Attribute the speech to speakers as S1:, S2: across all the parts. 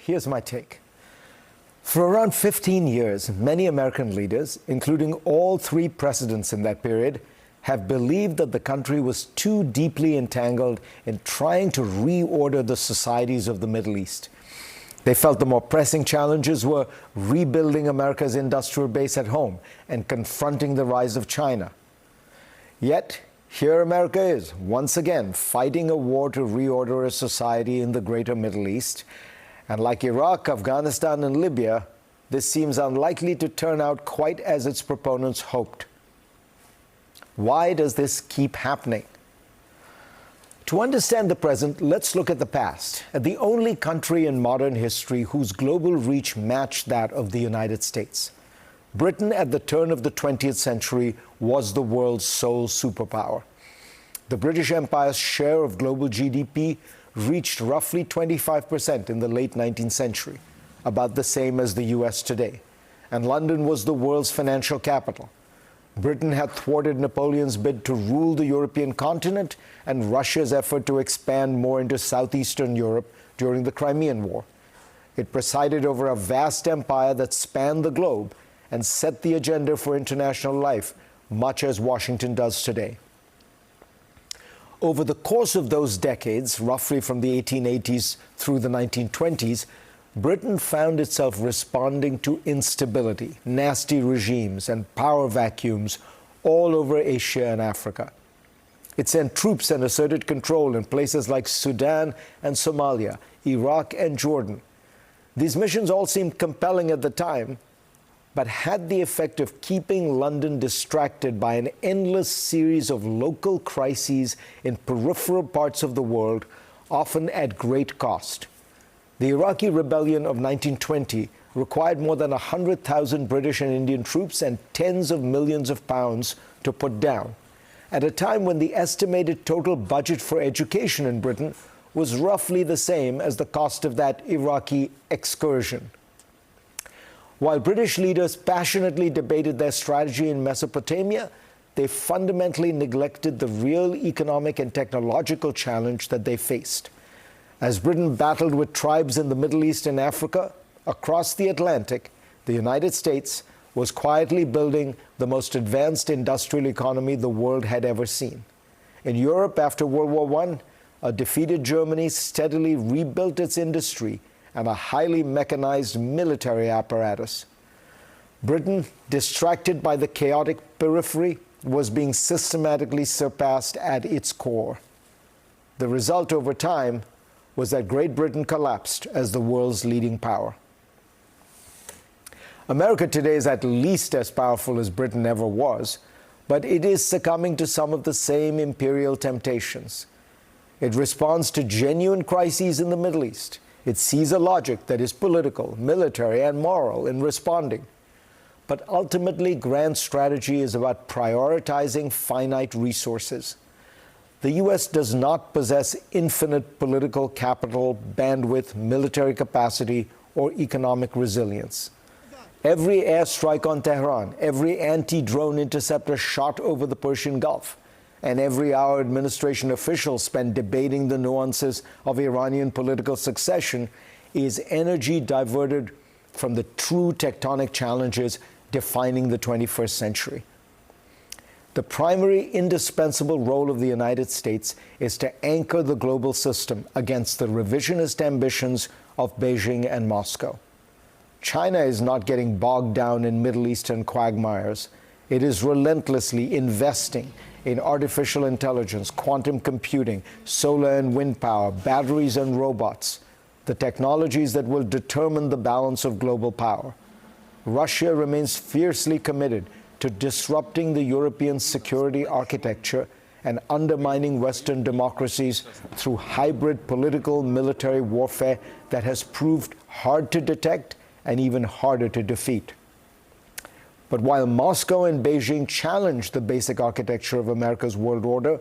S1: Here's my take. For around 15 years, many American leaders, including all three presidents in that period, have believed that the country was too deeply entangled in trying to reorder the societies of the Middle East. They felt the more pressing challenges were rebuilding America's industrial base at home and confronting the rise of China. Yet, here America is, once again, fighting a war to reorder a society in the greater Middle East. And like Iraq, Afghanistan, and Libya, this seems unlikely to turn out quite as its proponents hoped. Why does this keep happening? To understand the present, let's look at the past, at the only country in modern history whose global reach matched that of the United States. Britain, at the turn of the 20th century, was the world's sole superpower. The British Empire's share of global GDP reached roughly 25% in the late 19th century, about the same as the US today. And London was the world's financial capital. Britain had thwarted Napoleon's bid to rule the European continent and Russia's effort to expand more into southeastern Europe during the Crimean War. It presided over a vast empire that spanned the globe and set the agenda for international life, much as Washington does today. Over the course of those decades, roughly from the 1880s through the 1920s, Britain found itself responding to instability, nasty regimes, and power vacuums all over Asia and Africa. It sent troops and asserted control in places like Sudan and Somalia, Iraq and Jordan. These missions all seemed compelling at the time, but had the effect of keeping London distracted by an endless series of local crises in peripheral parts of the world, often at great cost. The Iraqi rebellion of 1920 required more than 100,000 British and Indian troops and tens of millions of pounds to put down, at a time when the estimated total budget for education in Britain was roughly the same as the cost of that Iraqi excursion. While British leaders passionately debated their strategy in Mesopotamia, they fundamentally neglected the real economic and technological challenge that they faced. As Britain battled with tribes in the Middle East and Africa, across the Atlantic, the United States was quietly building the most advanced industrial economy the world had ever seen. In Europe, after World War I, a defeated Germany steadily rebuilt its industry and a highly mechanized military apparatus. Britain, distracted by the chaotic periphery, was being systematically surpassed at its core. The result over time was that Great Britain collapsed as the world's leading power. America today is at least as powerful as Britain ever was, but it is succumbing to some of the same imperial temptations. It responds to genuine crises in the Middle East. It sees a logic that is political, military, and moral in responding. But ultimately, grand strategy is about prioritizing finite resources. The U.S. does not possess infinite political capital, bandwidth, military capacity, or economic resilience. Every airstrike on Tehran, every anti-drone interceptor shot over the Persian Gulf, and every hour administration officials spend debating the nuances of Iranian political succession is energy diverted from the true tectonic challenges defining the 21st century. The primary indispensable role of the United States is to anchor the global system against the revisionist ambitions of Beijing and Moscow. China is not getting bogged down in Middle Eastern quagmires. It is relentlessly investing in artificial intelligence, quantum computing, solar and wind power, batteries and robots, the technologies that will determine the balance of global power. Russia remains fiercely committed to disrupting the European security architecture and undermining Western democracies through hybrid political military warfare that has proved hard to detect and even harder to defeat. But while Moscow and Beijing challenge the basic architecture of America's world order,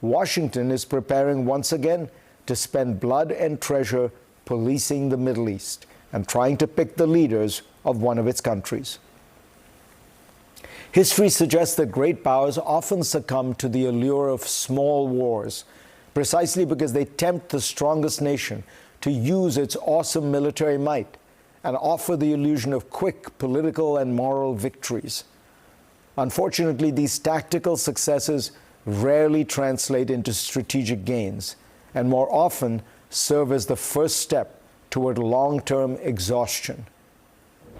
S1: Washington is preparing once again to spend blood and treasure policing the Middle East and trying to pick the leaders of one of its countries. History suggests that great powers often succumb to the allure of small wars, precisely because they tempt the strongest nation to use its awesome military might and offer the illusion of quick political and moral victories. Unfortunately, these tactical successes rarely translate into strategic gains and more often serve as the first step toward long-term exhaustion.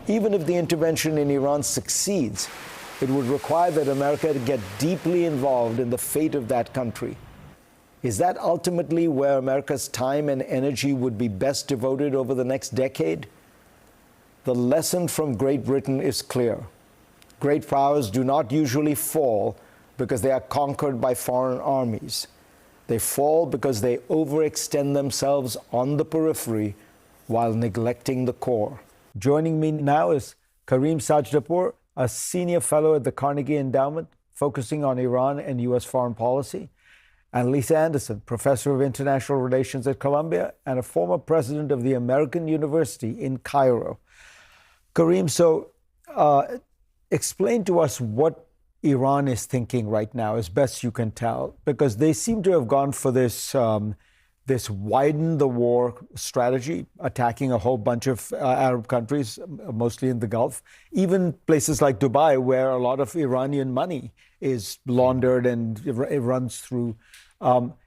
S1: Even if the intervention in Iran succeeds, it would require that America to get deeply involved in the fate of that country. Is that ultimately where America's time and energy would be best devoted over the next decade? The lesson from Great Britain is clear. Great powers do not usually fall because they are conquered by foreign armies. They fall because they overextend themselves on the periphery while neglecting the core. Joining me now is Karim Sajdapour, a senior fellow at the Carnegie Endowment, focusing on Iran and U.S. foreign policy, and Lisa Anderson, professor of international relations at Columbia and a former president of the American University in Cairo. Karim, explain to us what Iran is thinking right now, as best you can tell, because they seem to have gone for this widen the war strategy, attacking a whole bunch of Arab countries, mostly in the Gulf, even places like Dubai, where a lot of Iranian money is laundered and it runs through.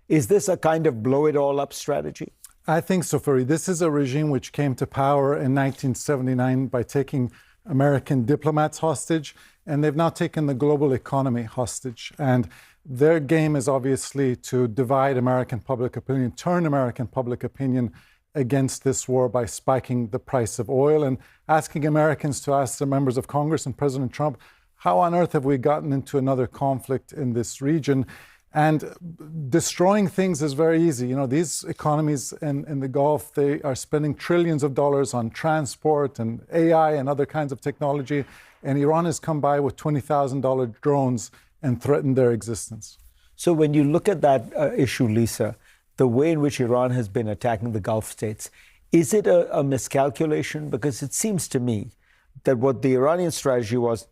S1: Is this a kind of blow it all up strategy?
S2: I think so, Fareed. This is a regime which came to power in 1979 by taking American diplomats hostage, and they've now taken the global economy hostage. And their game is obviously to divide American public opinion, turn American public opinion against this war by spiking the price of oil and asking Americans to ask the members of Congress and President Trump, how on earth have we gotten into another conflict in this region? And destroying things is very easy. You know, these economies in the Gulf, they are spending trillions of dollars on transport and AI and other kinds of technology. And Iran has come by with $20,000 drones and threatened their existence.
S1: So when you look at that issue, Lisa, the way in which Iran has been attacking the Gulf states, is it a miscalculation? Because it seems to me that what the Iranian strategy was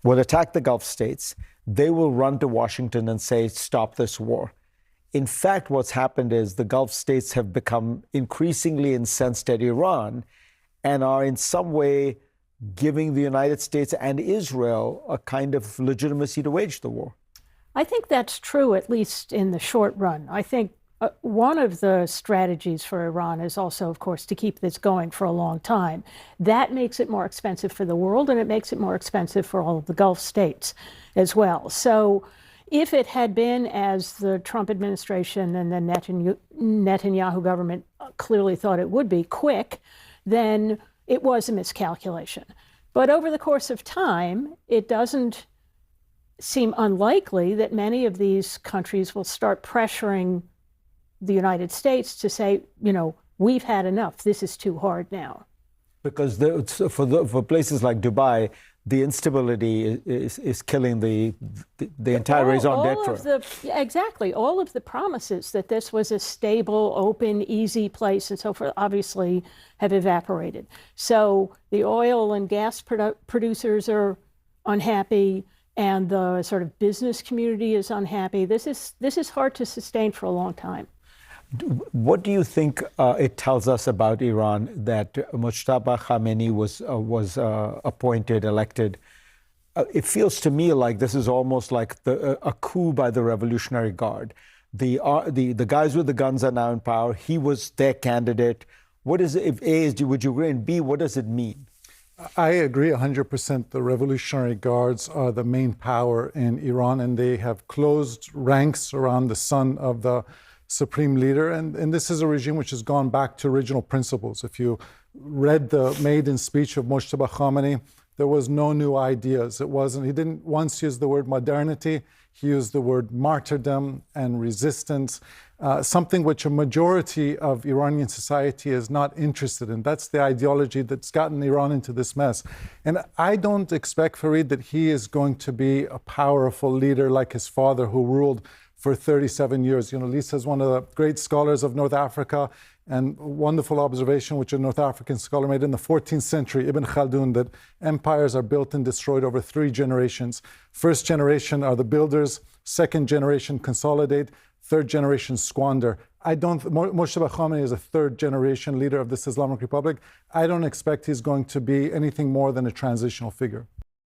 S1: attack the Gulf states, they will run to Washington and say, stop this war. In fact, what's happened is the Gulf states have become increasingly incensed at Iran and are in some way giving the United States and Israel a kind of legitimacy to wage the war.
S3: I think that's true, at least in the short run. I think one of the strategies for Iran is also, of course, to keep this going for a long time. That makes it more expensive for the world, and it makes it more expensive for all of the Gulf states as well. So if it had been, as the Trump administration and the Netanyahu government clearly thought it would be, quick, then it was a miscalculation. But over the course of time, it doesn't seem unlikely that many of these countries will start pressuring the United States to say, you know, we've had enough. This is too hard now. Because
S1: for places like Dubai, the instability is killing the entire raison d'etre.
S3: Exactly. All of the promises that this was a stable, open, easy place and so forth obviously have evaporated. So the oil and gas producers are unhappy, and the sort of business community is unhappy. This is hard to sustain for a long time.
S1: What do you think it tells us about Iran that Mojtaba Khamenei was elected? It feels to me like this is almost like a coup by the Revolutionary Guard. The guys with the guns are now in power. He was their candidate. What is it? If A, would you agree? And B, what does it mean?
S2: I agree 100%. The Revolutionary Guards are the main power in Iran, and they have closed ranks around the son of the supreme leader. And this is a regime which has gone back to original principles. If you read the maiden speech of Mojtaba Khamenei, there was no new ideas. He didn't once use the word modernity. He used the word martyrdom and resistance, something which a majority of Iranian society is not interested in. That's the ideology that's gotten Iran into this mess. And I don't expect, Fareed, that he is going to be a powerful leader like his father, who ruled for 37 years. You know, Lisa is one of the great scholars of North Africa, and a wonderful observation which a North African scholar made in the 14th century, Ibn Khaldun, that empires are built and destroyed over 3 generations. First generation are the builders, second generation consolidate, third generation squander. I don't. Moshtaba Khamenei is a third-generation leader of this Islamic Republic. I don't expect he's going to be anything more than a transitional figure.